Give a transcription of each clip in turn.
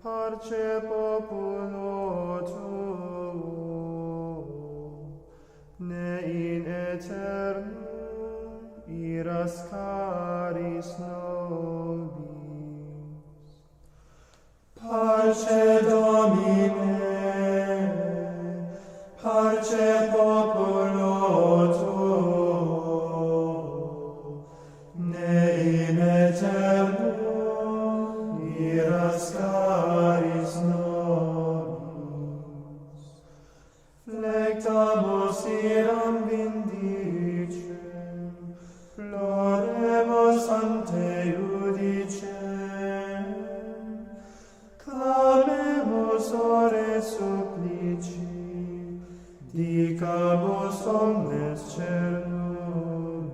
parce populo tuo, ne in aeternum iras caris nobis. Parce Domine, parce populo tuo, ne in aeternum iras caris nobis. Flectamus iram vindicem, floremus ante judicem, clamemus ore supplici, dicamus omnes cernui.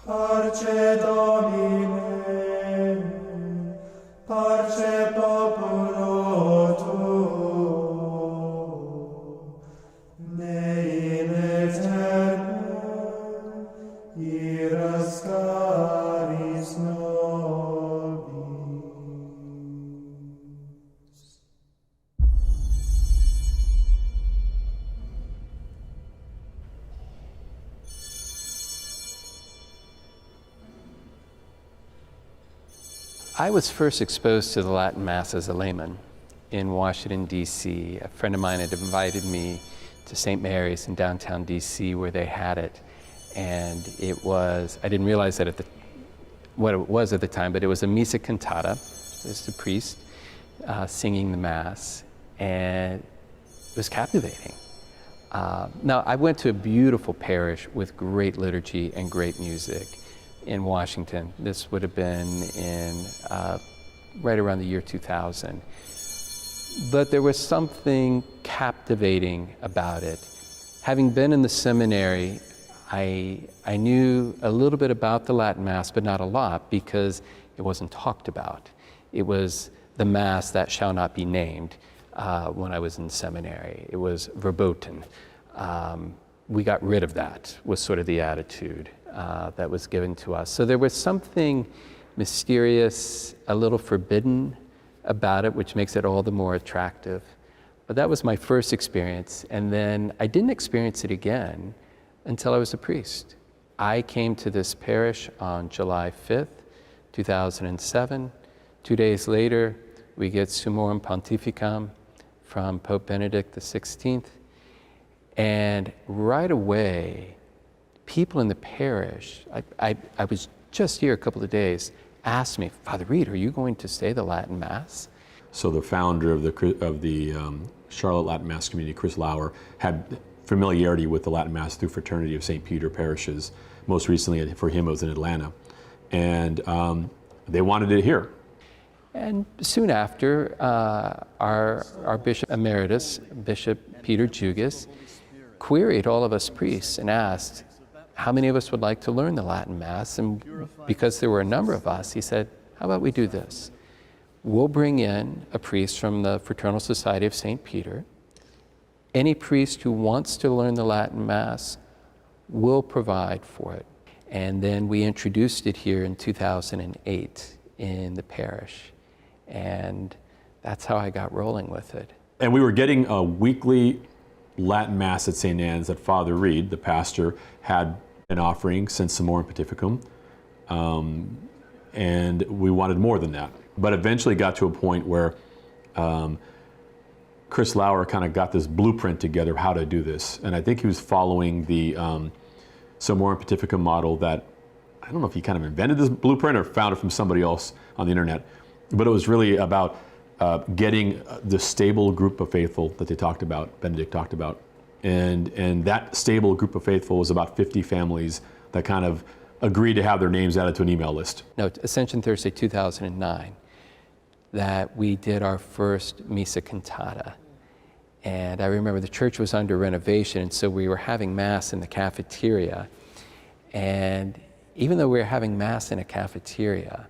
Parce Domine, parce populo tuo, ne in aeternum iras caris nobis. I was first exposed to the Latin Mass as a layman in Washington, D.C. A friend of mine had invited me to St. Mary's in downtown D.C. where they had it. And it was, I didn't realize that what it was at the time, but it was a missa cantata. It's the priest singing the Mass, and it was captivating. Now, I went to a beautiful parish with great liturgy and great music in Washington. This would have been in right around the year 2000. But there was something captivating about it. Having been in the seminary, I knew a little bit about the Latin Mass, but not a lot because it wasn't talked about. It was the Mass that shall not be named when I was in seminary. It was verboten. We got rid of that, was sort of the attitude that was given to us. So there was something mysterious, a little forbidden about it, which makes it all the more attractive. But that was my first experience, and then I didn't experience it again until I was a priest. I came to this parish on July 5th, 2007. 2 days later, we get Summorum Pontificum from Pope Benedict XVI. And right away, people in the parish, I was just here a couple of days, asked me, Father Reed, are you going to say the Latin Mass? So the founder of the Charlotte Latin Mass community, Chris Lauer, had familiarity with the Latin Mass through Fraternity of St. Peter parishes. Most recently for him it was in Atlanta. And they wanted it here. And soon after, our Bishop Emeritus, Bishop Peter Jugis, queried all of us priests and asked how many of us would like to learn the Latin Mass. And because there were a number of us, he said, how about we do this? We'll bring in a priest from the Fraternal Society of St. Peter. Any priest who wants to learn the Latin Mass will provide for it. And then we introduced it here in 2008 in the parish. And that's how I got rolling with it. And we were getting a weekly Latin Mass at St. Anne's that Father Reed, the pastor, had an offering since Summorum Pontificum. And we wanted more than that. But eventually got to a point where Chris Lauer kind of got this blueprint together how to do this. And I think he was following the Summorum Pontificum model that, I don't know if he kind of invented this blueprint or found it from somebody else on the internet, but it was really about getting the stable group of faithful that they talked about, Benedict talked about. And that stable group of faithful was about 50 families that kind of agreed to have their names added to an email list. No, Ascension Thursday 2009, that we did our first Missa Cantata. And I remember the church was under renovation, and so we were having Mass in the cafeteria. And even though we were having Mass in a cafeteria,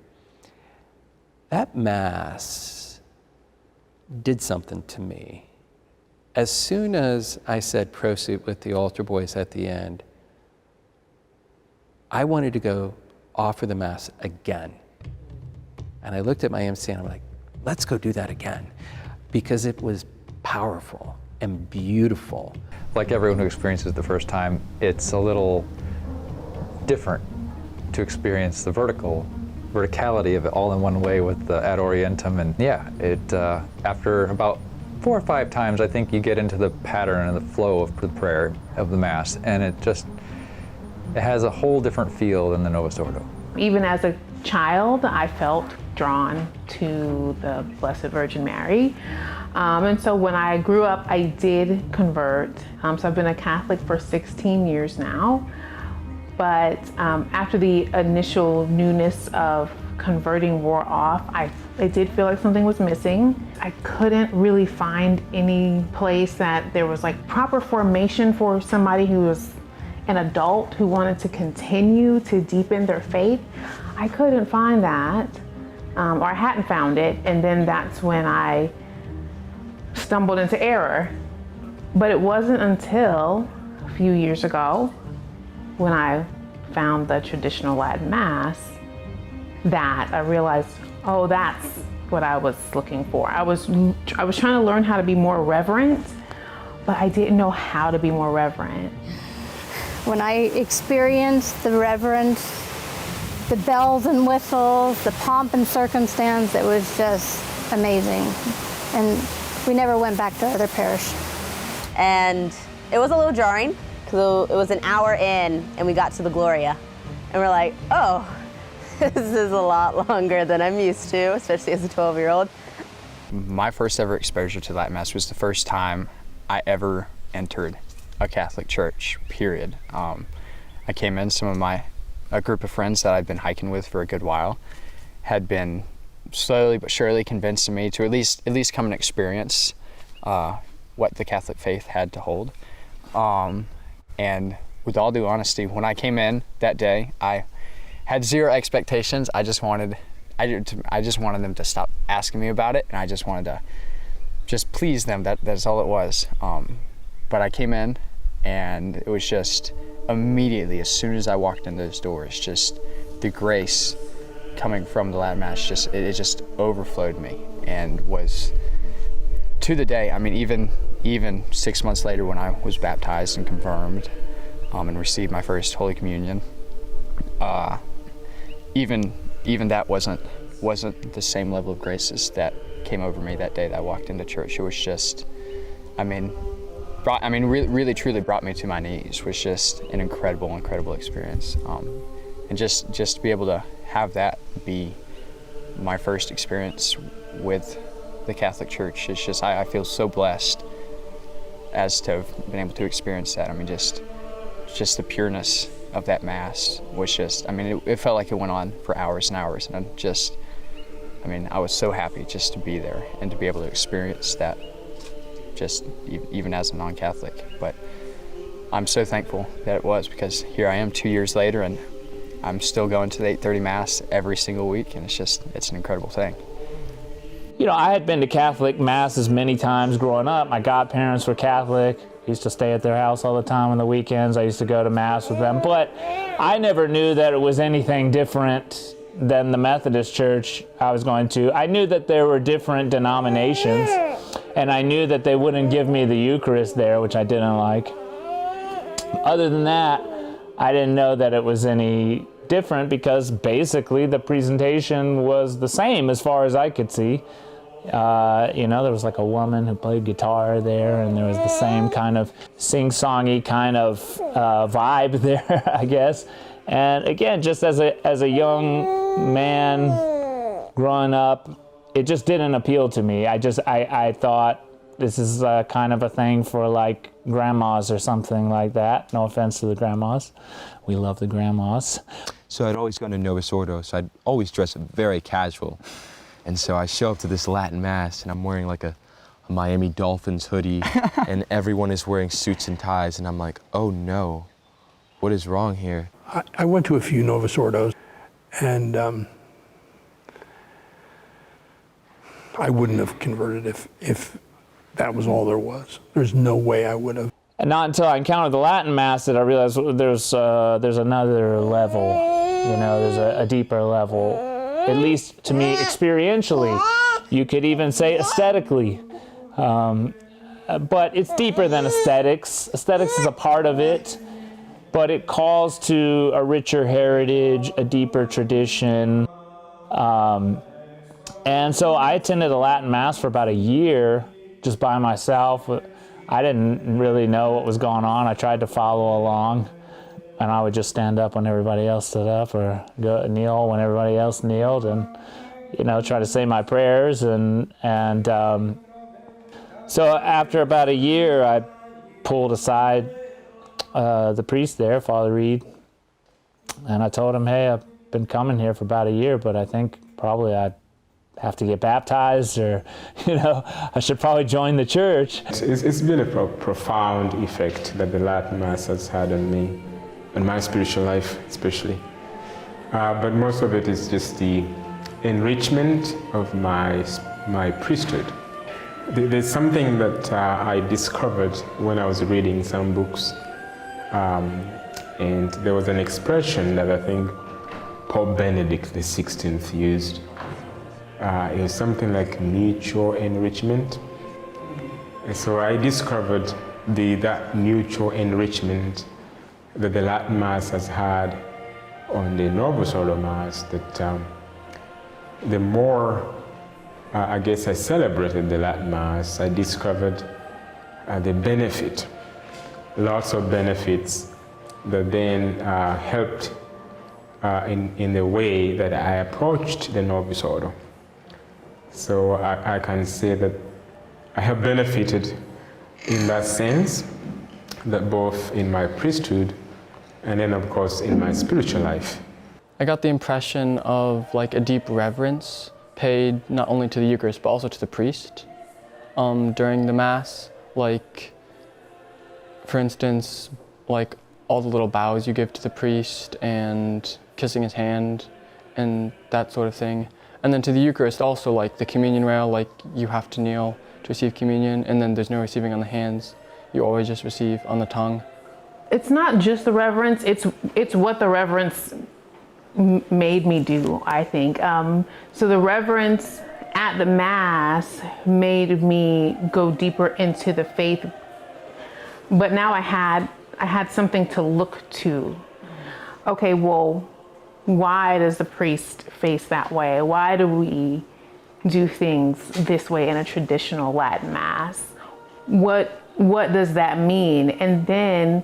that Mass did something to me. As soon as I said proceed with the altar boys at the end, I wanted to go offer the Mass again. And I looked at my MC and I'm like, let's go do that again, because it was powerful and beautiful. Like everyone who experiences it the first time, it's a little different to experience the verticality of it all in one way with the ad orientem. And yeah, it after about 4 or 5 times, I think you get into the pattern and the flow of the prayer of the Mass, and it has a whole different feel than the Novus Ordo. Even as a child, I felt drawn to the Blessed Virgin Mary. And so when I grew up, I did convert. So I've been a Catholic for 16 years now. But after the initial newness of converting wore off, I did feel like something was missing. I couldn't really find any place that there was like proper formation for somebody who was an adult who wanted to continue to deepen their faith. I couldn't find that, or I hadn't found it, and then that's when I stumbled into error. But it wasn't until a few years ago when I found the traditional Latin Mass that I realized, oh, that's what I was looking for. I was trying to learn how to be more reverent, but I didn't know how to be more reverent. When I experienced the reverence, the bells and whistles, the pomp and circumstance, it was just amazing. And we never went back to other parish. And it was a little jarring, because it was an hour in and we got to the Gloria. And we're like, oh, this is a lot longer than I'm used to, especially as a 12-year-old. My first ever exposure to Latin Mass was the first time I ever entered a Catholic church, period. I came in, a group of friends that I'd been hiking with for a good while had been slowly but surely convincing me to at least come and experience what the Catholic faith had to hold. And with all due honesty, when I came in that day, I had zero expectations. I just wanted them to stop asking me about it, and I just wanted to just please them. That's all it was. But I came in, and it was just immediately, as soon as I walked in those doors, just the grace coming from the Latin Mass, it just overflowed me, and was to the day. I mean, even 6 months later, when I was baptized and confirmed, and received my first Holy Communion, even that wasn't the same level of graces that came over me that day that I walked into church. It was just, really truly brought me to my knees. Was just an incredible experience. And just to be able to have that be my first experience with the Catholic Church, it's just, I feel so blessed as to have been able to experience that. I mean, just the pureness of that Mass was just, it felt like it went on for hours and hours, and I was so happy just to be there and to be able to experience that, just even as a non-Catholic. But I'm so thankful that it was, because here I am 2 years later, and I'm still going to the 8:30 Mass every single week, and it's an incredible thing. You know, I had been to Catholic Masses many times growing up. My godparents were Catholic. I used to stay at their house all the time on the weekends. I used to go to Mass with them. But I never knew that it was anything different than the Methodist church I was going to. I knew that there were different denominations, and I knew that they wouldn't give me the Eucharist there, which I didn't like. Other than that, I didn't know that it was any different, because basically the presentation was the same as far as I could see. There was like a woman who played guitar there, and there was the same kind of sing-songy kind of vibe there, I guess. And again, just as a young man growing up, it just didn't appeal to me. I thought this is kind of a thing for like grandmas or something like that. No offense to the grandmas. We love the grandmas. So I'd always gone to Novus Ordo, so I'd always dress very casual. And so I show up to this Latin Mass, and I'm wearing like a Miami Dolphins hoodie, and everyone is wearing suits and ties, and I'm like, oh no, what is wrong here? I went to a few Novus Ordos, and I wouldn't have converted if that was all there was. There's no way I would have. And not until I encountered the Latin Mass did I realize there's another level, there's a deeper level, at least to me experientially. You could even say aesthetically. But it's deeper than aesthetics. Aesthetics is a part of it, but it calls to a richer heritage, a deeper tradition. And so I attended a Latin Mass for about a year just by myself. I didn't really know what was going on. I tried to follow along, and I would just stand up when everybody else stood up, or go kneel when everybody else kneeled, and try to say my prayers. So after about a year, I pulled aside the priest there, Father Reed, and I told him, hey, I've been coming here for about a year, but I think probably I'd have to get baptized, or I should probably join the church. It's been a profound effect that the Latin Mass has had on me, on my spiritual life especially. But most of it is just the enrichment of my priesthood. There's something that I discovered when I was reading some books, and there was an expression that I think Pope Benedict XVI used. It was something like mutual enrichment. And so I discovered that mutual enrichment that the Latin Mass has had on the Novus Ordo Mass, that the more I guess I celebrated the Latin Mass, I discovered the benefit, lots of benefits that then helped in the way that I approached the Novus Ordo. So I can say that I have benefited in that sense, that both in my priesthood and then of course in my spiritual life. I got the impression of like a deep reverence paid not only to the Eucharist but also to the priest during the Mass. Like, for instance, like all the little bows you give to the priest and kissing his hand and that sort of thing. And then to the Eucharist also, like the communion rail, like you have to kneel to receive communion, and then there's no receiving on the hands. You always just receive on the tongue. It's not just the reverence, it's what the reverence made me do, I think. So the reverence at the Mass made me go deeper into the faith, but now I had something to look to. Okay, well, why does the priest face that way? Why do we do things this way in a traditional Latin Mass? What does that mean? And then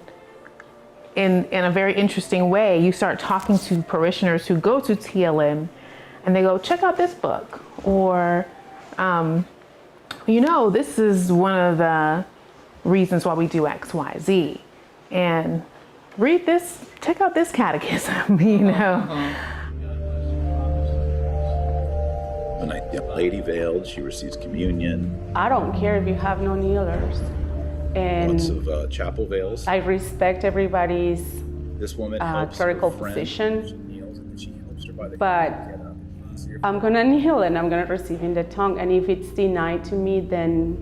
in a very interesting way, you start talking to parishioners who go to TLM and they go, check out this book, or this is one of the reasons why we do X, Y, Z, and read this, check out this catechism, When a young lady veiled, she receives communion. I don't care if you have no kneelers. And lots of chapel veils. I respect everybody's this woman helps clerical her friend. position. She kneels and she helps her by the but hand to get up. I'm gonna kneel and I'm gonna receive in the tongue. And if it's denied to me, then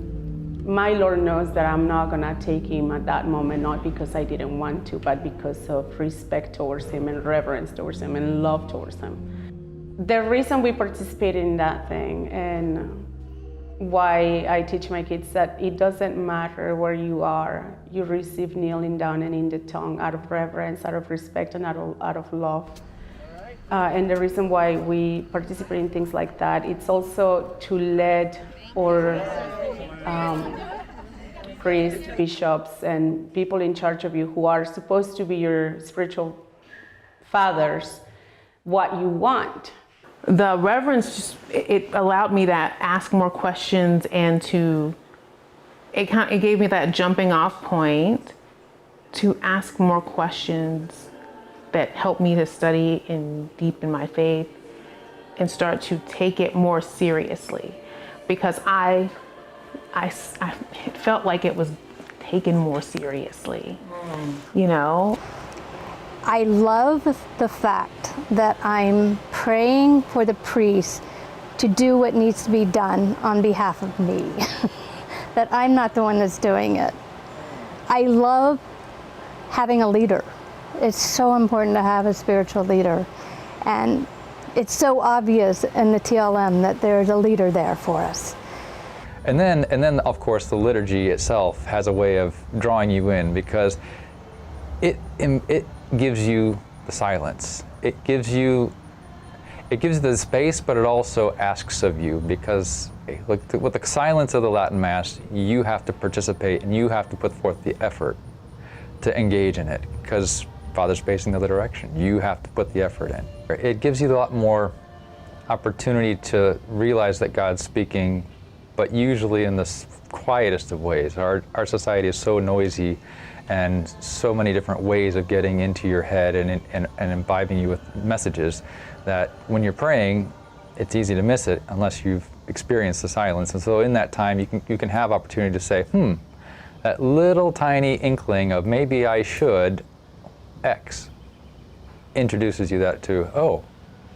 my Lord knows that I'm not gonna take him at that moment, not because I didn't want to, but because of respect towards him and reverence towards him and love towards him. The reason we participate in that thing and why I teach my kids that it doesn't matter where you are, you receive kneeling down and in the tongue out of reverence, out of respect, and out of love. And the reason why we participate in things like that, it's also to let our priests, bishops, and people in charge of you who are supposed to be your spiritual fathers what you want. The reverence, it allowed me to ask more questions, and it gave me that jumping off point to ask more questions that helped me to study and deepen my faith and start to take it more seriously, because I felt like it was taken more seriously, I love the fact that I'm praying for the priest to do what needs to be done on behalf of me, that I'm not the one that's doing it. I love having a leader. It's so important to have a spiritual leader. And it's so obvious in the TLM that there's a leader there for us. And then of course the liturgy itself has a way of drawing you in, because it gives you the silence. It gives you the space, but it also asks of you, because with the silence of the Latin Mass, you have to participate and you have to put forth the effort to engage in it, because Father's facing the other direction. You have to put the effort in. It gives you a lot more opportunity to realize that God's speaking, but usually in the quietest of ways. Our society is so noisy, and so many different ways of getting into your head and imbibing you with messages, that when you're praying, it's easy to miss it unless you've experienced the silence. And so in that time, you can have opportunity to say, that little tiny inkling of maybe I should X introduces you that to, oh,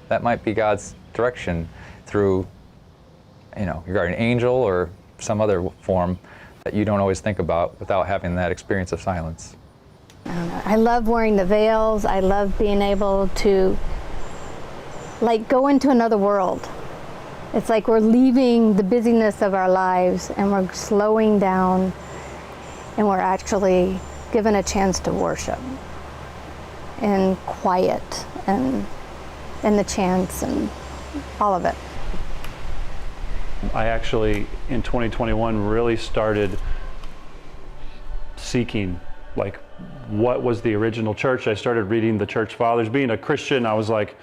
that might be God's direction through, regarding an angel or some other form that you don't always think about without having that experience of silence. I love wearing the veils. I love being able to go into another world. It's like we're leaving the busyness of our lives and we're slowing down, and we're actually given a chance to worship in quiet and the chants and all of it. I actually, in 2021, really started seeking, what was the original church. I started reading the church fathers. Being a Christian, I was like,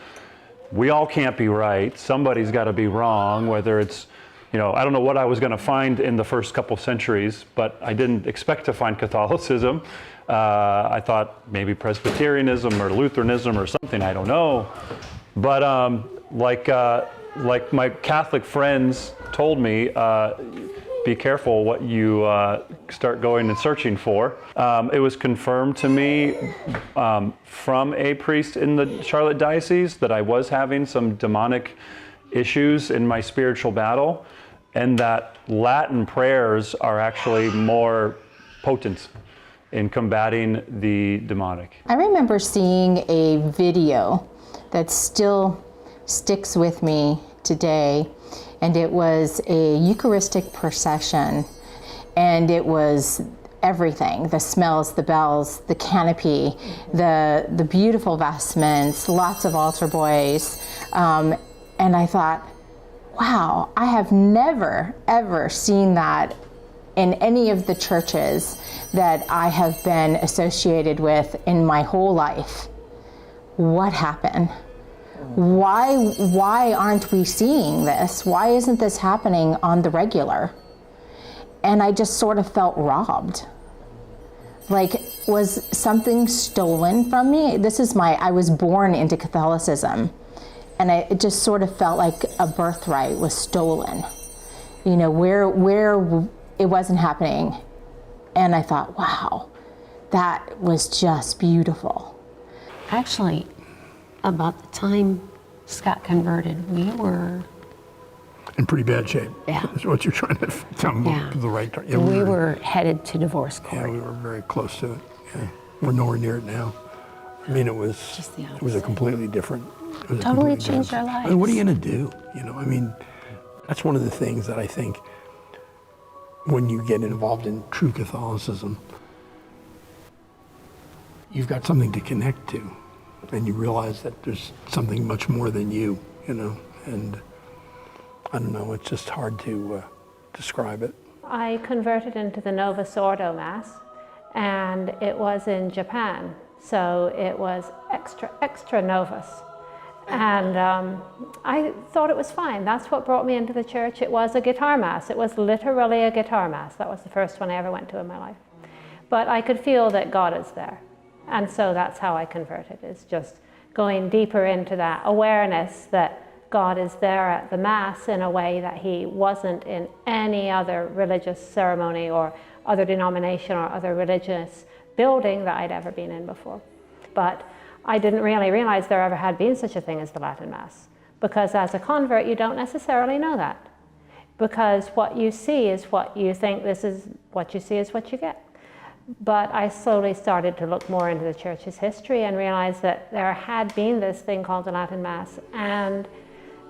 we all can't be right. Somebody's got to be wrong, whether it's, I don't know what I was going to find in the first couple centuries, but I didn't expect to find Catholicism. I thought maybe Presbyterianism or Lutheranism or something, I don't know. But like my Catholic friends told me, be careful what you start going and searching for. It was confirmed to me from a priest in the Charlotte Diocese that I was having some demonic issues in my spiritual battle, and that Latin prayers are actually more potent in combating the demonic. I remember seeing a video that still sticks with me today, and it was a Eucharistic procession, and it was everything, the smells, the bells, the canopy, the beautiful vestments, lots of altar boys, and I thought, wow, I have never ever seen that in any of the churches that I have been associated with in my whole life. What happened? Why aren't we seeing this? Why isn't this happening on the regular? And I just sort of felt robbed. Was something stolen from me? I was born into Catholicism, and it just sort of felt like a birthright was stolen. Where it wasn't happening. And I thought, wow, that was just beautiful. Actually, about the time Scott converted, we were in pretty bad shape. Yeah. That's what you're trying to tell me. Yeah. The right turn. Yeah, we were headed to divorce court. Yeah, we were very close to it. Yeah. We're nowhere near it now. I mean, it was a completely different. Totally changed our lives. I mean, what are you going to do? That's one of the things that I think when you get involved in true Catholicism, you've got something to connect to, and you realize that there's something much more than you, and I don't know, it's just hard to describe it. I converted into the Novus Ordo Mass, and it was in Japan, so it was extra novus. And I thought it was fine. That's what brought me into the church. It was a guitar mass. It was literally a guitar mass. That was the first one I ever went to in my life. But I could feel that God is there. And so that's how I converted, is just going deeper into that awareness that God is there at the Mass in a way that he wasn't in any other religious ceremony or other denomination or other religious building that I'd ever been in before. But I didn't really realize there ever had been such a thing as the Latin Mass, because as a convert you don't necessarily know that, because what you see is what you think. This is what you see is what you get. But I slowly started to look more into the church's history and realized that there had been this thing called the Latin Mass. And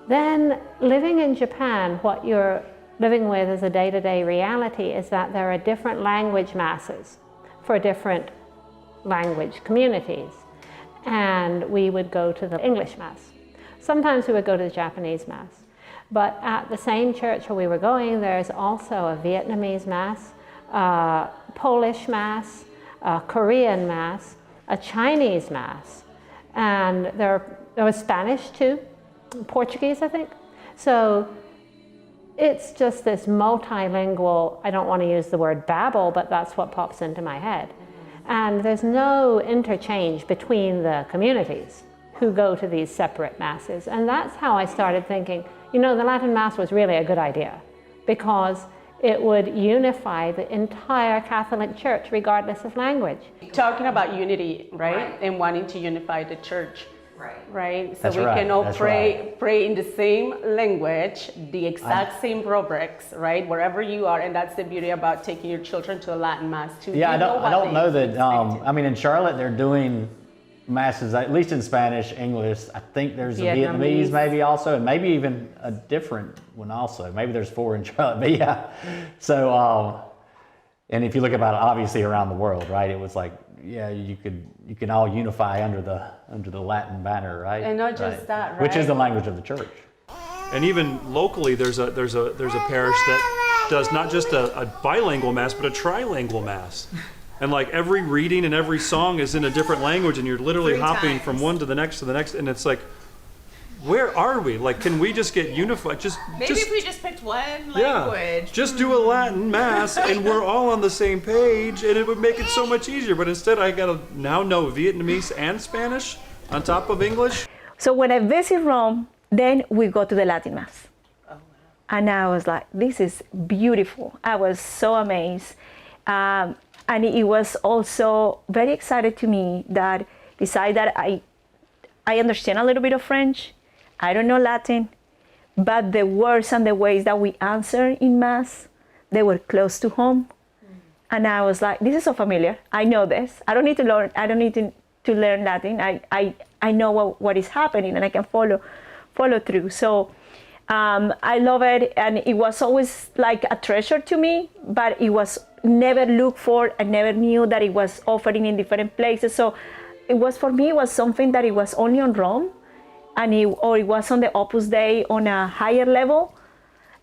then living in Japan, what you're living with as a day-to-day reality is that there are different language masses for different language communities. And we would go to the English Mass. Sometimes we would go to the Japanese Mass. But at the same church where we were going, there's also a Vietnamese Mass, a Polish Mass, a Korean Mass, a Chinese Mass, and there was Spanish too, Portuguese, I think. So it's just this multilingual, I don't want to use the word Babel, but that's what pops into my head. And there's no interchange between the communities who go to these separate masses. And that's how I started thinking, you know, the Latin Mass was really a good idea because it would unify the entire Catholic Church regardless of language. Talking about unity, right? And wanting to unify the church. Right? So That's we right. can all That's pray in the same language, the exact same rubrics, right? Wherever you are, and that's the beauty about taking your children to a Latin Mass too. Yeah, I don't know that. expected. I mean, in Charlotte, they're doing masses, at least in Spanish, English. I think there's a Vietnamese maybe also, and maybe even a different one also. Maybe there's 4 in Charlotte, but yeah. So, and if you look about it, obviously around the world, right? It was like, yeah, you can all unify under the Latin banner, right? And not just that, right? Which is the language of the church. And even locally, there's a parish that does not just a bilingual mass, but a trilingual mass. And like every reading and every song is in a different language, and you're literally 3 hopping times. from one to the next, and it's like, where are we? Like, can we just get unified? Maybe if we just picked one language. Just do a Latin Mass, and we're all on the same page, and it would make it so much easier. But instead, I gotta now know Vietnamese and Spanish on top of English. So when I visit Rome, then we go to the Latin Mass. Oh, wow. And I was like, this is beautiful. I was so amazed. And it was also very excited to me that besides that I understand a little bit of French, I don't know Latin, but the words and the ways that we answer in Mass, they were close to home. And I was like, this is so familiar. I know this. I don't need to learn. I don't need to learn Latin. I know what is happening, and I can follow through. So I love it, and it was always like a treasure to me. But it was never looked for. I never knew that it was offering in different places. So it was, for me, it was something that it was only on Rome, and it was on the Opus Dei on a higher level,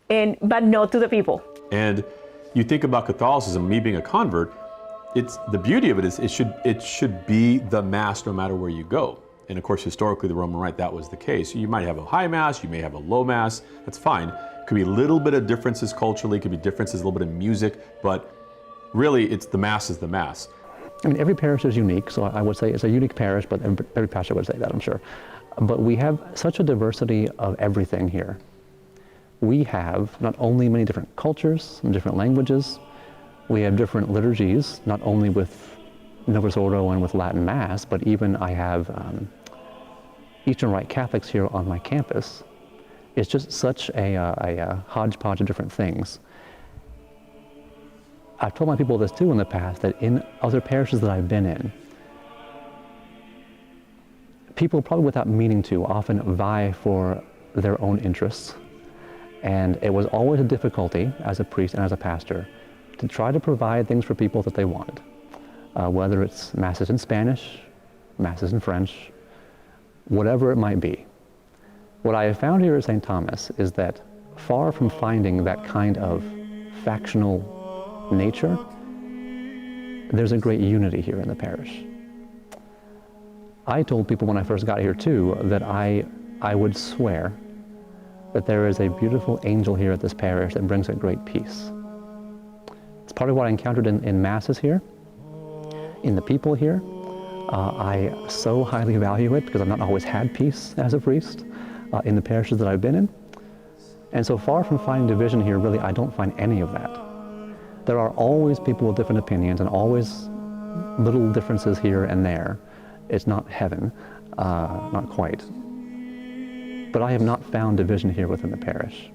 but not to the people. And you think about Catholicism, me being a convert, it's the beauty of it is it should be the Mass no matter where you go. And of course, historically, the Roman Rite, that was the case. You might have a high Mass, you may have a low Mass, that's fine. Could be a little bit of differences culturally, could be differences, a little bit of music, but really, it's the Mass is the Mass. I mean, every parish is unique, so I would say it's a unique parish, but every pastor would say that, I'm sure. But we have such a diversity of everything here. We have not only many different cultures and different languages, we have different liturgies, not only with Novus Ordo and with Latin Mass, but even I have Eastern Rite Catholics here on my campus. It's just such a hodgepodge of different things. I've told my people this too in the past, that in other parishes that I've been in, people probably without meaning to often vie for their own interests. And it was always a difficulty as a priest and as a pastor to try to provide things for people that they wanted. Whether it's masses in Spanish, masses in French, whatever it might be. What I have found here at St. Thomas is that far from finding that kind of factional nature, there's a great unity here in the parish. I told people when I first got here too that I would swear that there is a beautiful angel here at this parish that brings a great peace. It's part of what I encountered in masses here, in the people here. I so highly value it because I've not always had peace as a priest in the parishes that I've been in. And so far from finding division here, really, I don't find any of that. There are always people with different opinions and always little differences here and there. It's not heaven, not quite. But I have not found division here within the parish.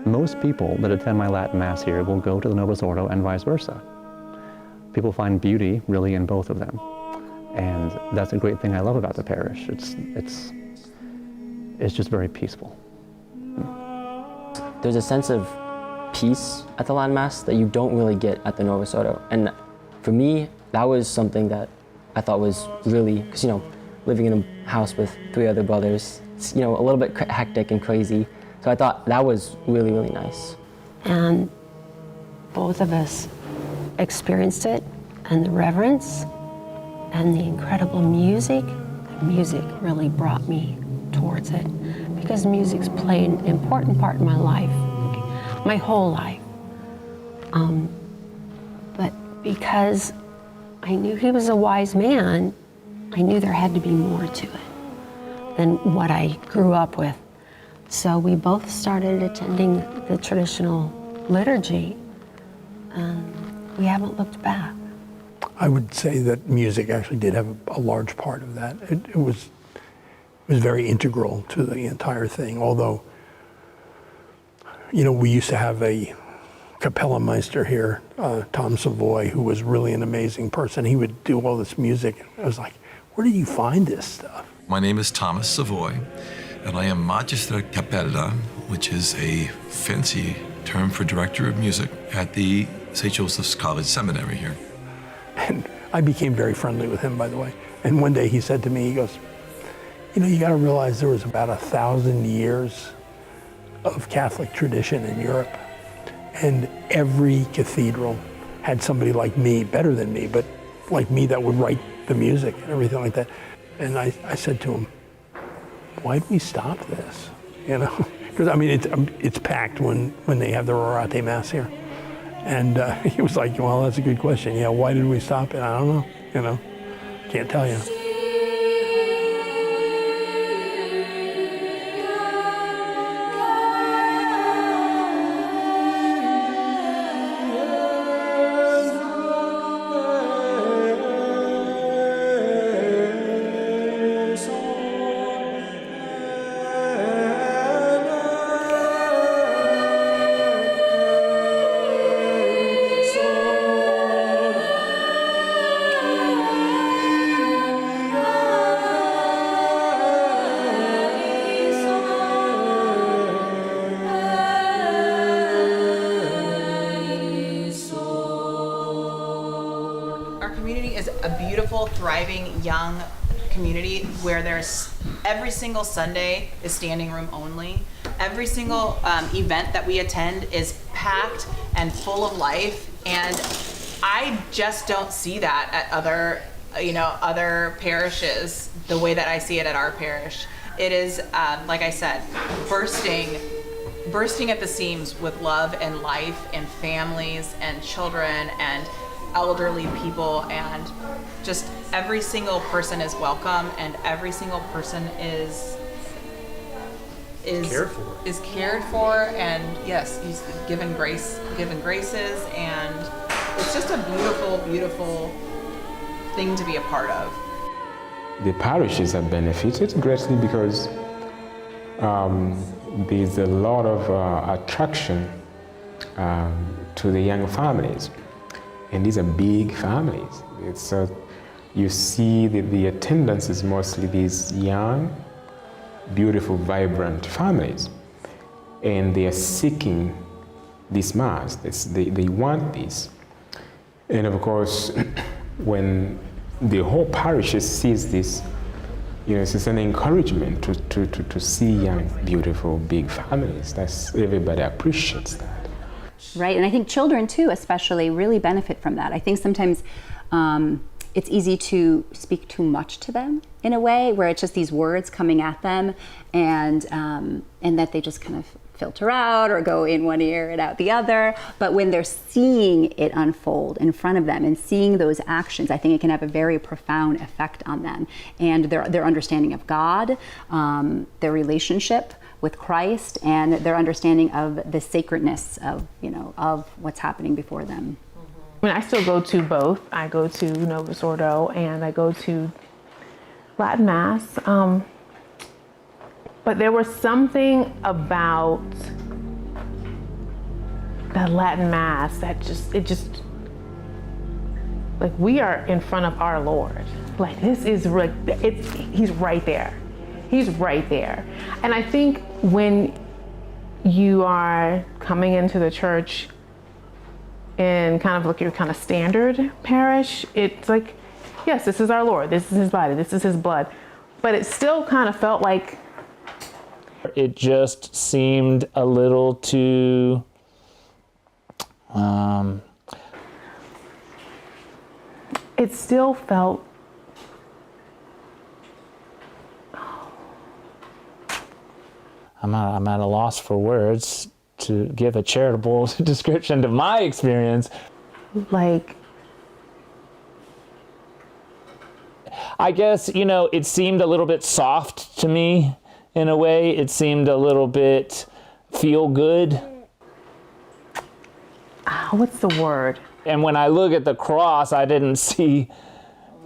Most people that attend my Latin Mass here will go to the Novus Ordo and vice versa. people find beauty really in both of them. And that's a great thing I love about the parish. It's just very peaceful. There's a sense of peace at the Latin Mass that you don't really get at the Novus Ordo. And for me, that was something that I thought was really, because living in a house with 3 other brothers, it's, a little bit hectic and crazy. So I thought that was really, really nice. And both of us experienced it, and the reverence and the incredible music. The music really brought me towards it, because music's played an important part in my life, my whole life. But because I knew he was a wise man, I knew there had to be more to it than what I grew up with. So we both started attending the traditional liturgy, and we haven't looked back. I would say that music actually did have a large part of that. It was very integral to the entire thing, although, we used to have a Kapellmeister here, Tom Savoy, who was really an amazing person. He would do all this music. I was like, where did you find this stuff? My name is Thomas Savoy, and I am Magister Cappella, which is a fancy term for director of music at the St. Joseph's College Seminary here. And I became very friendly with him, by the way. And one day he said to me, he goes, you got to realize there was about 1,000 years of Catholic tradition in Europe. And every cathedral had somebody like me, better than me, but like me, that would write the music and everything like that. And I said to him, why did we stop this? Because it's packed when they have the Orate Mass here. And he was like, well, that's a good question. Yeah, why did we stop it? I don't know, can't tell you. Thriving young community where there's every single Sunday is standing room only. Every single event that we attend is packed and full of life, and I just don't see that at other parishes the way that I see it at our parish. It is, like I said, bursting at the seams with love and life and families and children and elderly people, and just every single person is welcome, and every single person is cared for, and yes, he's given graces, and it's just a beautiful, beautiful thing to be a part of. The parishes have benefited greatly because there's a lot of attraction to the young families. And these are big families. You see the attendance is mostly these young, beautiful, vibrant families. And they are seeking this Mass. They want this. And of course, when the whole parish sees this, it's an encouragement to see young, beautiful, big families. Everybody appreciates that. Right, and I think children too, especially, really benefit from that. I think sometimes it's easy to speak too much to them in a way, where it's just these words coming at them, and that they just kind of filter out or go in one ear and out the other. But when they're seeing it unfold in front of them and seeing those actions, I think it can have a very profound effect on them and their understanding of God, their relationship with Christ, and their understanding of the sacredness of what's happening before them. I still go to both. I go to Novus Ordo and I go to Latin Mass. But there was something about the Latin Mass that like we are in front of our Lord. Like this is, he's right there. He's right there. And I think when you are coming into the church in kind of like your kind of standard parish, it's like, yes, this is our Lord, this is his body, this is his blood. But it still kind of felt like, it just seemed a little too, it still felt, I'm at a loss for words to give a charitable description to my experience. like, I guess, you know, it seemed a little bit soft to me in a way. It seemed a little bit feel good. What's the word? And when I look at the cross, I didn't see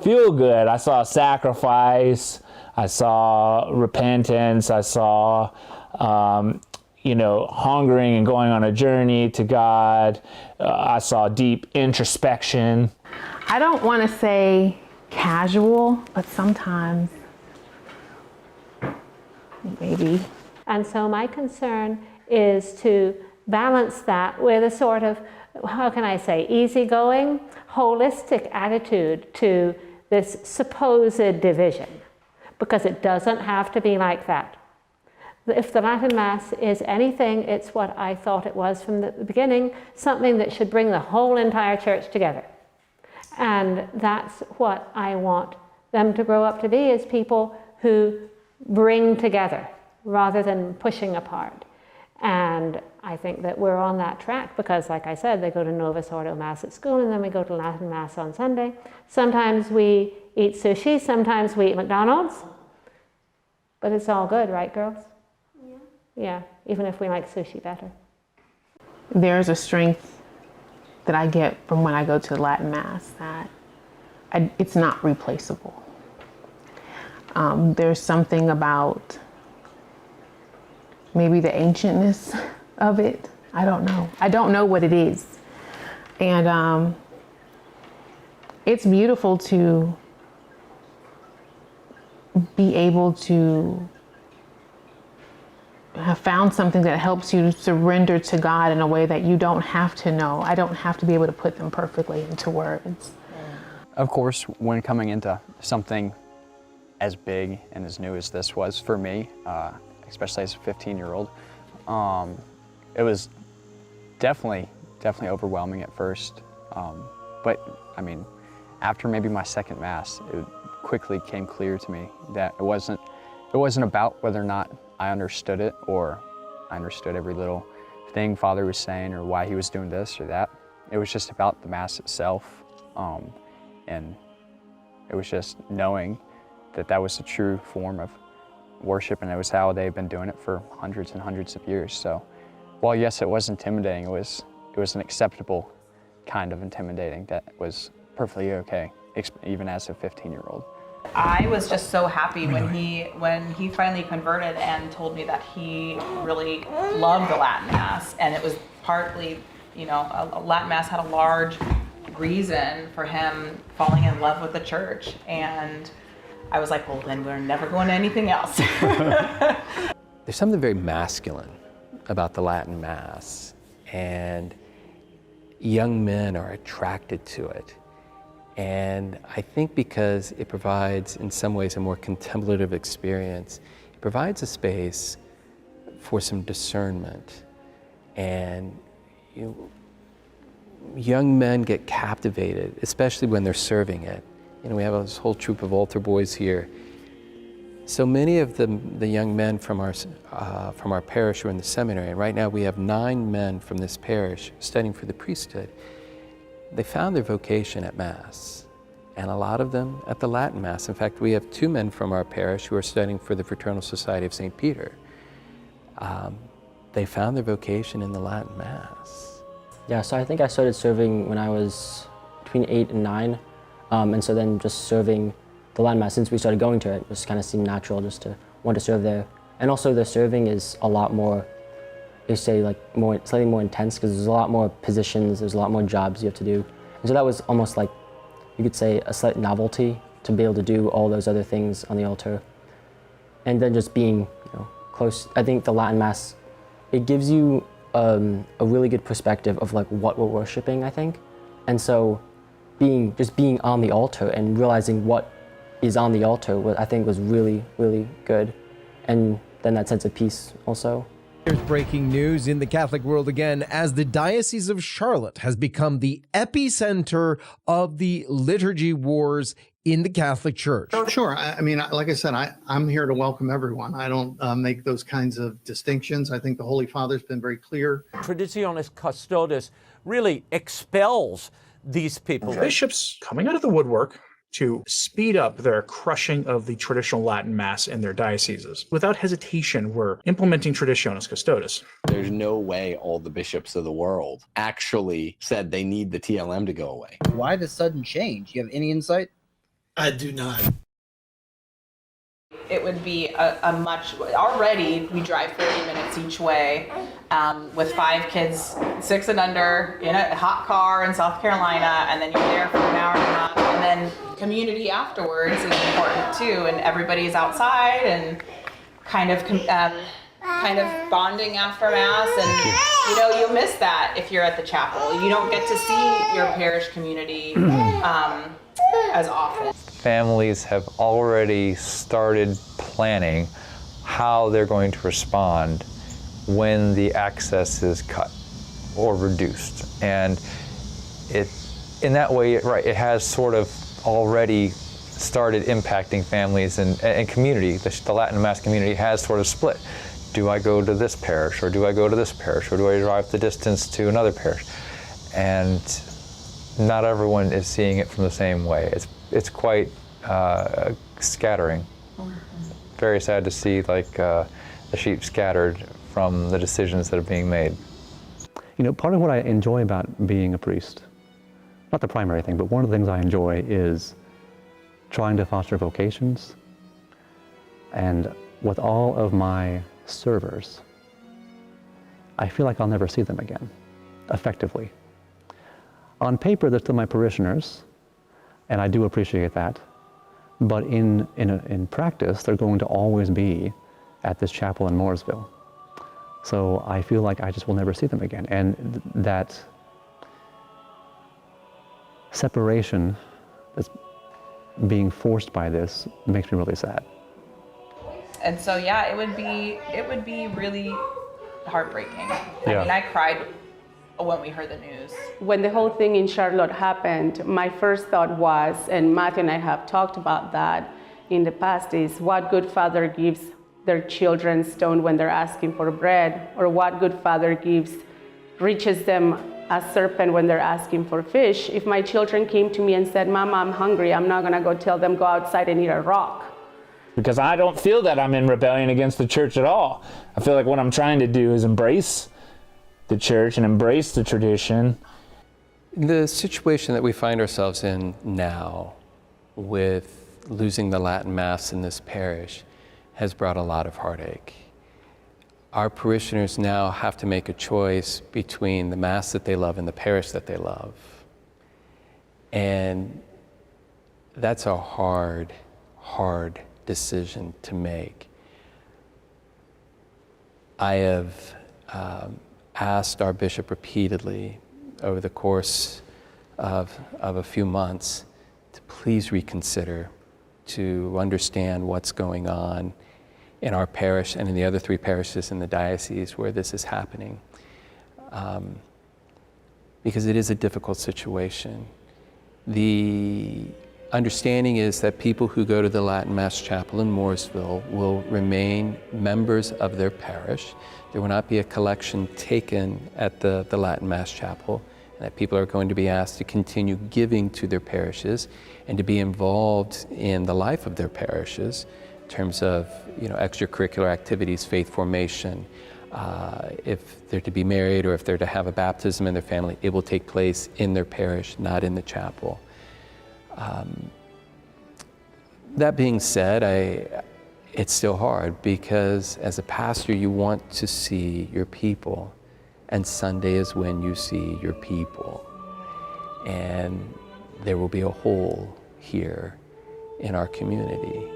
feel good. I saw sacrifice, I saw repentance, I saw, you know, hungering and going on a journey to God. I saw deep introspection. I don't want to say casual, but sometimes maybe. And so my concern is to balance that with a sort of, how can I say, easygoing, holistic attitude to this supposed division, because it doesn't have to be like that. If the Latin Mass is anything, it's what I thought it was from the beginning, something that should bring the whole entire church together. And that's what I want them to grow up to be, is people who bring together rather than pushing apart. And I think that we're on that track because, like I said, they go to Novus Ordo Mass at school and then we go to Latin Mass on Sunday. Sometimes we eat sushi, sometimes we eat McDonald's. But it's all good, right, girls? Yeah. Yeah, even if we like sushi better. There's a strength that I get from when I go to Latin Mass that it's not replaceable. There's something about maybe the ancientness of it. I don't know. I don't know what it is. And it's beautiful to be able to have found something that helps you to surrender to God in a way that you don't have to know. I don't have to be able to put them perfectly into words. Of course, when coming into something as big and as new as this was for me, especially as a 15-year-old, it was definitely overwhelming at first. But I mean, after maybe my second Mass, it quickly came clear to me that it wasn't about whether or not I understood it or I understood every little thing Father was saying or why he was doing this or that. It was just about the Mass itself. And it was just knowing that that was the true form of worship, and it was how they've been doing it for hundreds and hundreds of years. So while yes, it was intimidating, it was an acceptable kind of intimidating that was perfectly okay, even as a 15-year-old. I was just so happy when he finally converted and told me that he really loved the Latin Mass, and it was partly, you know, a Latin Mass had a large reason for him falling in love with the church, and I was like, well, then we're never going to anything else. There's something very masculine about the Latin Mass, and young men are attracted to it. And I think because it provides, in some ways, a more contemplative experience, it provides a space for some discernment. And young men get captivated, especially when they're serving it. We have this whole troop of altar boys here. So many of the young men from our parish are in the seminary, and right now we have 9 men from this parish studying for the priesthood. They found their vocation at Mass, and a lot of them at the Latin Mass. In fact, we have 2 men from our parish who are studying for the Fraternal Society of St. Peter. They found their vocation in the Latin Mass. Yeah, so I think I started serving when I was between 8 and 9. And so then just serving the Latin Mass, since we started going to it, just kind of seemed natural just to want to serve there. And also the serving is a lot more, slightly more intense, because there's a lot more positions, there's a lot more jobs you have to do. And so that was almost like you could say, a slight novelty to be able to do all those other things on the altar. And then just being, close. I think the Latin Mass, it gives you a really good perspective of like what we're worshiping, I think. And so just being on the altar and realizing what is on the altar, I think was really, really good. And then that sense of peace also. There's breaking news in the Catholic world again, as the Diocese of Charlotte has become the epicenter of the liturgy wars in the Catholic Church. Oh, sure. I mean, like I said, I'm here to welcome everyone. I don't make those kinds of distinctions. I think the Holy Father's been very clear. Traditionis Custodes really expels these people. Bishops coming out of the woodwork to speed up their crushing of the traditional Latin Mass in their dioceses. Without hesitation, we're implementing Traditionis Custodes. There's no way all the bishops of the world actually said they need the TLM to go away. Why the sudden change? You have any insight? I do not. It would be a much, already we drive 30 minutes each way with 5 kids, 6 and under, in a hot car in South Carolina, and then you're there for an hour and a half, and then community afterwards is important too, and everybody's outside and kind of bonding after Mass, and you miss that if you're at the chapel. You don't get to see your parish community as often. Families have already started planning how they're going to respond when the access is cut or reduced. And in that way, it has sort of already started impacting families and community. The Latin Mass community has sort of split. Do I go to this parish, or do I go to this parish, or do I drive the distance to another parish? And not everyone is seeing it from the same way. It's quite scattering. Very sad to see the sheep scattered from the decisions that are being made. Part of what I enjoy about being a priest, not the primary thing, but one of the things I enjoy is trying to foster vocations. And with all of my servers, I feel like I'll never see them again, effectively. On paper, they're still my parishioners, and I do appreciate that. But in practice, they're going to always be at this chapel in Mooresville. So I feel like I just will never see them again. And that separation that's being forced by this makes me really sad. And so, yeah, it would be really heartbreaking. Yeah. I mean, I cried when we heard the news. When the whole thing in Charlotte happened, my first thought was, and Matthew and I have talked about that in the past, is what good father gives their children stone when they're asking for bread, or what good father reaches them a serpent when they're asking for fish. If my children came to me and said, Mama, I'm hungry, I'm not gonna go tell them go outside and eat a rock. Because I don't feel that I'm in rebellion against the church at all. I feel like what I'm trying to do is embrace the church and embrace the tradition. The situation that we find ourselves in now with losing the Latin Mass in this parish has brought a lot of heartache. Our parishioners now have to make a choice between the Mass that they love and the parish that they love. And that's a hard decision to make. I have asked our bishop repeatedly over the course of a few months to please reconsider, to understand what's going on in our parish and in the other 3 parishes in the diocese where this is happening. Because it is a difficult situation. The understanding is that people who go to the Latin Mass chapel in Mooresville will remain members of their parish. There will not be a collection taken at the Latin Mass chapel, and that people are going to be asked to continue giving to their parishes and to be involved in the life of their parishes in terms of extracurricular activities, faith formation. If they're to be married or if they're to have a baptism in their family, it will take place in their parish, not in the chapel. That being said, it's still hard because as a pastor, you want to see your people, and Sunday is when you see your people. And there will be a hole here in our community.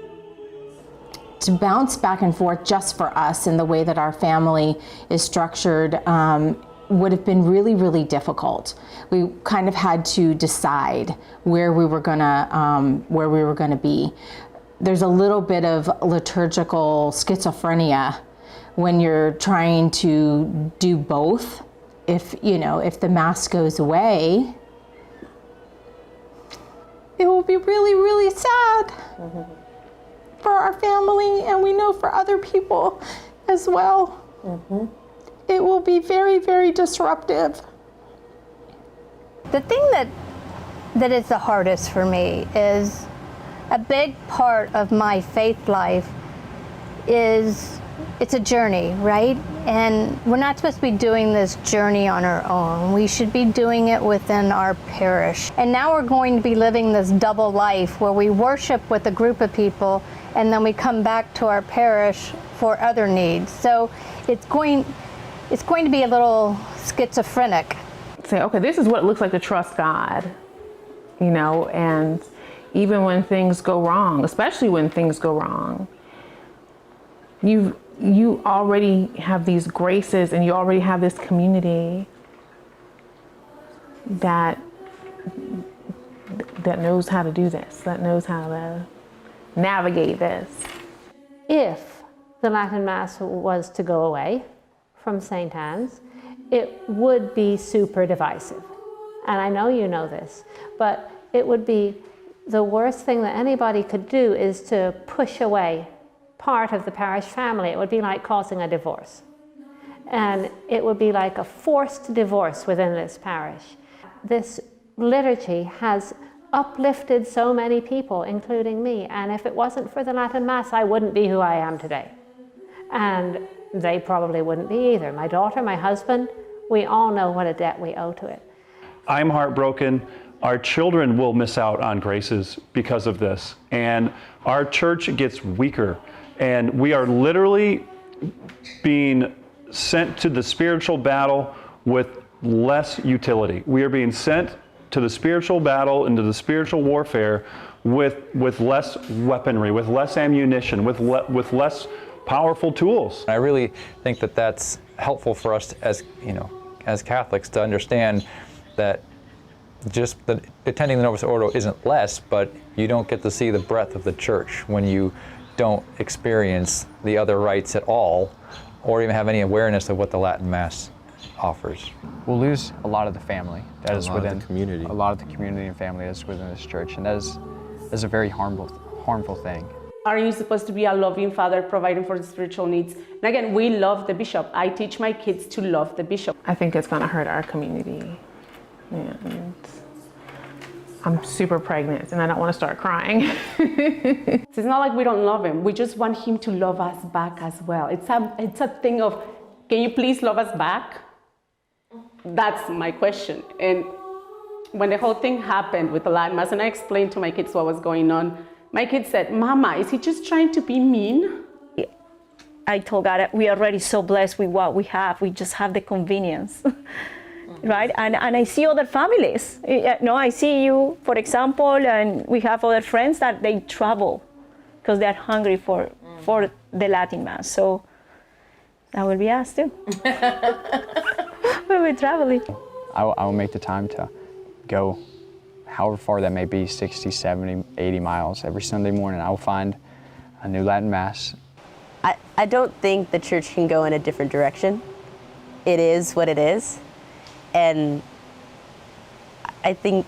To bounce back and forth just for us in the way that our family is structured would have been really, really difficult. We kind of had to decide where we were gonna be. There's a little bit of liturgical schizophrenia when you're trying to do both. If the Mass goes away, it will be really, really sad for our family, and we know for other people as well. It will be very, very disruptive. The thing that is the hardest for me is a big part of my faith life is it's a journey, right? And we're not supposed to be doing this journey on our own. We should be doing it within our parish. And now we're going to be living this double life where we worship with a group of people and then we come back to our parish for other needs. So it's going to be a little schizophrenic. Say, okay, this is what it looks like to trust God, and even when things go wrong, especially when things go wrong, you already have these graces and you already have this community that knows how to do this, that knows how to navigate this. If the Latin Mass was to go away from St. Anne's, it would be super divisive. And I know you know this, but it would be the worst thing that anybody could do is to push away part of the parish family. It would be like causing a divorce. And it would be like a forced divorce within this parish. This liturgy has uplifted so many people, including me. And if it wasn't for the Latin Mass, I wouldn't be who I am today. And they probably wouldn't be either. My daughter, my husband, we all know what a debt we owe to it. I'm heartbroken. Our children will miss out on graces because of this. And our church gets weaker. And we are literally being sent to the spiritual battle with less utility. We are being sent to the spiritual battle, into the spiritual warfare with less weaponry, with less ammunition, with less powerful tools. I really think that that's helpful for us as Catholics to understand that just attending the Novus Ordo isn't less, but you don't get to see the breadth of the church when you don't experience the other rites at all, or even have any awareness of what the Latin Mass offers. We'll lose a lot of the family that is within the community. A lot of the community and family that's within this church, and that is a very harmful thing. Aren't you supposed to be a loving father providing for the spiritual needs? And again, we love the bishop. I teach my kids to love the bishop. I think it's going to hurt our community. And I'm super pregnant and I don't want to start crying. It's not like we don't love him. We just want him to love us back as well. It's a thing of, can you please love us back? That's my question. And when the whole thing happened with the Latin Mass and I explained to my kids what was going on, my kids said, Mama, is he just trying to be mean? I told God, we are already so blessed with what we have. We just have the convenience. Right? And I see other families. I see you, for example, and we have other friends that they travel because they're hungry for the Latin Mass. So that will be us too. We'll be traveling. I will make the time to go however far that may be, 60, 70, 80 miles. Every Sunday morning I will find a new Latin Mass. I don't think the church can go in a different direction. It is what it is. And I think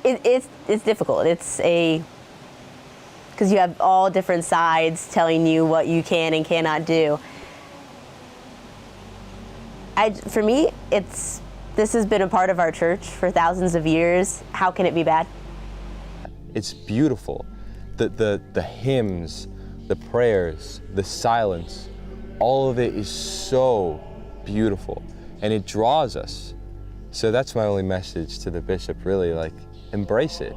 it's difficult. It's because you have all different sides telling you what you can and cannot do. For me, this has been a part of our church for thousands of years. How can it be bad? It's beautiful. The hymns, the prayers, the silence, all of it is so beautiful. And it draws us. So that's my only message to the bishop, really, embrace it.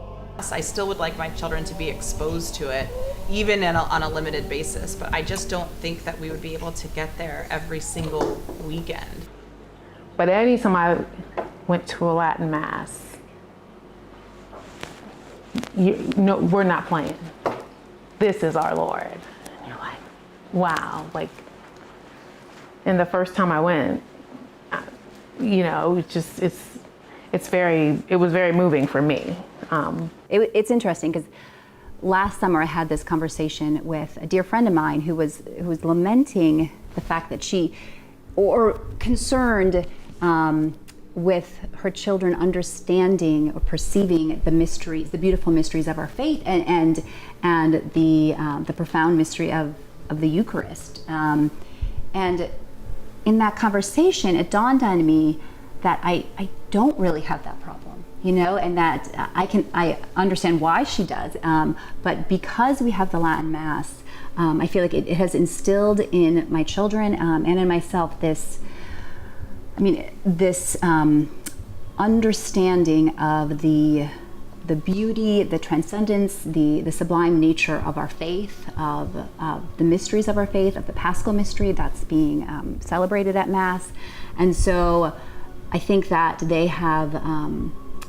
I still would like my children to be exposed to it, even on a limited basis, but I just don't think that we would be able to get there every single weekend. But anytime I went to a Latin Mass, no, we're not playing. This is our Lord. And you're like, wow. Like, and the first time I went, you know, it was very moving for me. It's interesting because last summer I had this conversation with a dear friend of mine who was lamenting the fact that concerned with her children understanding or perceiving the mysteries, the beautiful mysteries of our faith, and the profound mystery of the Eucharist. And in that conversation, it dawned on me that I don't really have that problem, you know, and that I understand why she does, but because we have the Latin Mass, I feel like it has instilled in my children and in myself this understanding of the beauty, the transcendence, the sublime nature of our faith, of the mysteries of our faith, of the Paschal mystery that's being celebrated at Mass. And so I think that they have,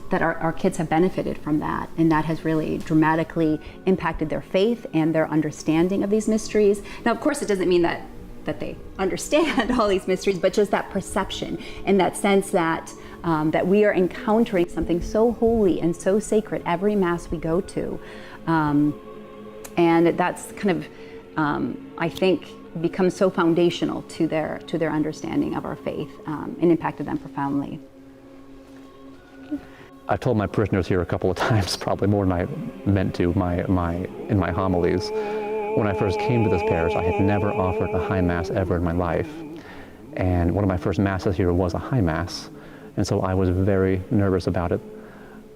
that our kids have benefited from that, and that has really dramatically impacted their faith and their understanding of these mysteries. Now, of course, it doesn't mean that they understand all these mysteries, but just that perception and that sense that that we are encountering something so holy and so sacred every Mass we go to. And that's kind of, I think, becomes so foundational to their understanding of our faith and impacted them profoundly. I told my parishioners here a couple of times, probably more than I meant to, in my homilies. When I first came to this parish, I had never offered a high Mass ever in my life. And one of my first Masses here was a high Mass. And so I was very nervous about it.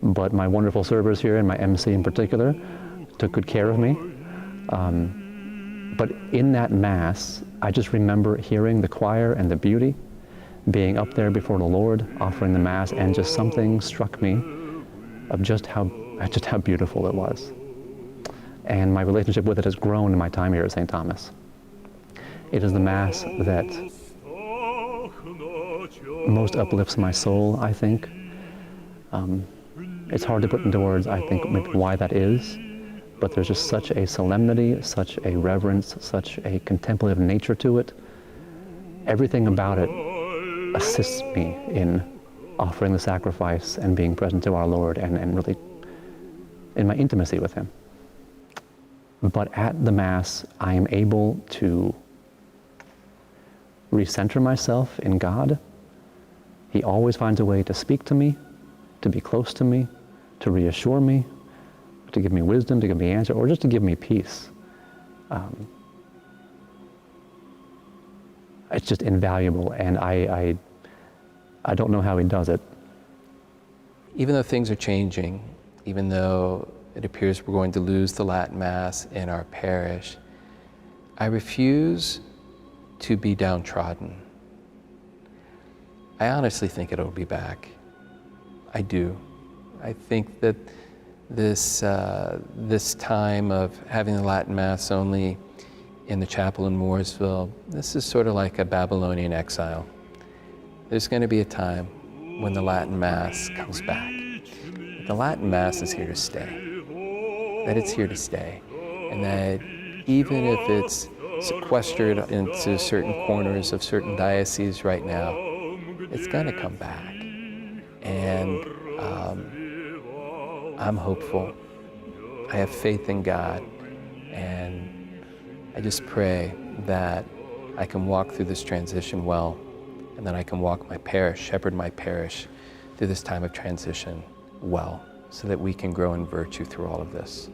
But my wonderful servers here, and my MC in particular, took good care of me. But in that Mass, I just remember hearing the choir and the beauty, being up there before the Lord, offering the Mass, and just something struck me of just how beautiful it was. And my relationship with it has grown in my time here at St. Thomas. It is the Mass that most uplifts my soul, I think. It's hard to put into words, I think, maybe why that is, but there's just such a solemnity, such a reverence, such a contemplative nature to it. Everything about it assists me in offering the sacrifice and being present to our Lord and really in my intimacy with Him. But at the Mass, I am able to recenter myself in God. He always finds a way to speak to me, to be close to me, to reassure me, to give me wisdom, to give me answer, or just to give me peace. It's just invaluable, and I don't know how He does it. Even though things are changing, even though it appears we're going to lose the Latin Mass in our parish, I refuse to be downtrodden. I honestly think it'll be back. I do. I think that this time of having the Latin Mass only in the chapel in Mooresville, this is sort of like a Babylonian exile. There's going to be a time when the Latin Mass comes back. The Latin Mass is here to stay. That it's here to stay, and that even if it's sequestered into certain corners of certain dioceses right now, it's going to come back. And I'm hopeful. I have faith in God, and I just pray that I can walk through this transition well, and that I can walk my parish, shepherd my parish through this time of transition well, so that we can grow in virtue through all of this.